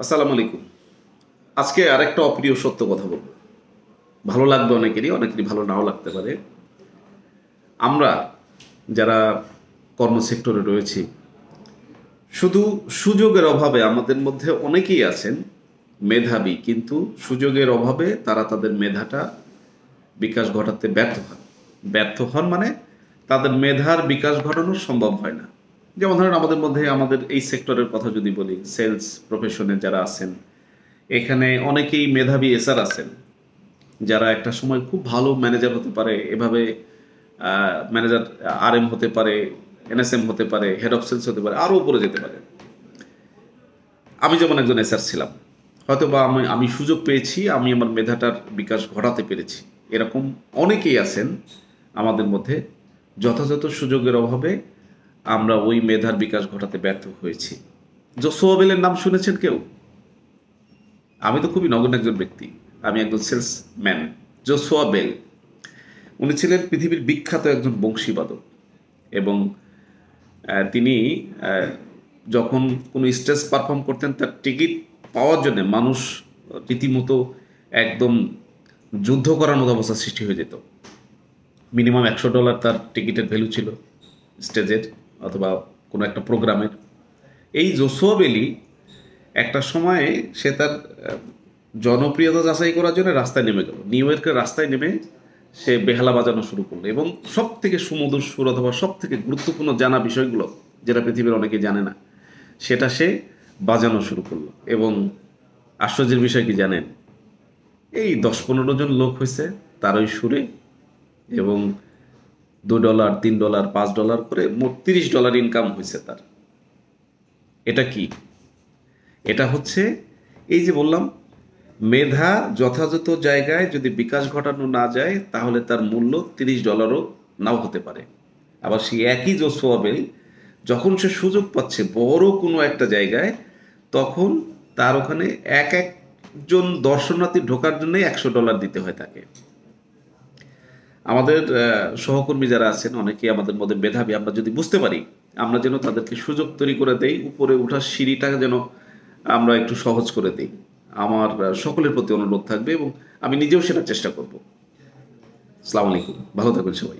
আসসালামু আলাইকুম। আজকে আরেকটা অপ্রিয় সত্য কথা বলব। ভালো লাগবে অনেকেরই ভালো নাও লাগতে পারে। আমরা যারা কর্মসেক্টরে রয়েছি, শুধু সুযোগের অভাবে আমাদের মধ্যে অনেকেই আছেন মেধাবী, কিন্তু সুযোগের অভাবে তারা তাদের মেধাটা বিকাশ ঘটাতে ব্যর্থ হন। ব্যর্থ হন মানে তাদের মেধার বিকাশ ঘটানো সম্ভব হয় না। যেমন ধরেন আমাদের মধ্যে আমাদের এই সেক্টরের কথা যদি বলি, সেলস প্রফেশনে যারা আছেন, এখানে অনেকেই মেধাবী এসআর আছেন যারা একটা সময় খুব ভালো ম্যানেজার হতে পারে। এভাবে ম্যানেজার আরএম হতে পারে, এনএসএম হতে পারে, হেড অফ সেলস হতে পারে, আরও উপরে যেতে পারে। আমি যেমন একজন এসআর ছিলাম, হয়তো বা আমি সুযোগ পেয়েছি, আমি আমার মেধাটার বিকাশ ঘটাতে পেরেছি। এরকম অনেকেই আছেন আমাদের মধ্যে, যথাযথ সুযোগের অভাবে আমরা ওই মেধার বিকাশ ঘটাতে ব্যর্থ হয়েছি। জোসুয়া বেলের নাম শুনেছেন কেউ? আমি তো খুবই নগণ্য একজন ব্যক্তি, আমি একজন সেলসম্যান। জোসুয়া বেল, উনি ছিলেন পৃথিবীর বিখ্যাত একজন বংশীবাদক। এবং তিনি যখন কোনো স্টেজ পারফর্ম করতেন, তার টিকিট পাওয়ার জন্য মানুষ রীতিমতো একদম যুদ্ধ করার মতো অবস্থা সৃষ্টি হয়ে যেত। মিনিমাম $100 তার টিকিটের ভ্যালু ছিল স্টেজের অথবা কোনো একটা প্রোগ্রামের। এই জোসুয়া বেলি একটা সময়ে সে তার জনপ্রিয়তা যাচাই করার জন্য রাস্তায় নেমে গেল। নিউ ইয়র্কের রাস্তায় নেমে সে বেহালা বাজানো শুরু করলো এবং সব থেকে সুমধুর সুর অথবা সব থেকে গুরুত্বপূর্ণ জানা বিষয়গুলো, যেটা পৃথিবীর অনেকে জানে না, সেটা সে বাজানো শুরু করলো। এবং আশ্চর্যের বিষয় কি জানেন? এই 10-15 জন লোক হয়েছে তার ওই সুরে, এবং $2, $3, $5 করে মোট $30 ইনকাম হয়েছে তার। এটা কি? এটা হচ্ছে, এই যে বললাম, মেধা যথাযথ জায়গায় যদি বিকাশ ঘটানো না যায় তাহলে তার মূল্য $30ও নাও হতে পারে। আবার সেই একই জোসুয়া বেল যখন সে সুযোগ পাচ্ছে বড় কোনো একটা জায়গায়, তখন তার ওখানে একজন দর্শনার্থী ঢোকার জন্যই $100 দিতে হয় তাকে। আমাদের সহকর্মী যারা আছেন অনেকেই আমাদের মধ্যে মেধাবী, আমরা যদি বুঝতে পারি, আমরা যেন তাদেরকে সুযোগ তৈরি করে দেই, উপরে ওঠার সিঁড়িটা যেন আমরা একটু সহজ করে দিই। আমার সকলের প্রতি অনুরোধ থাকবে এবং আমি নিজেও সেটার চেষ্টা করব। আসসালামু আলাইকুম, ভালো থাকবেন সবাই।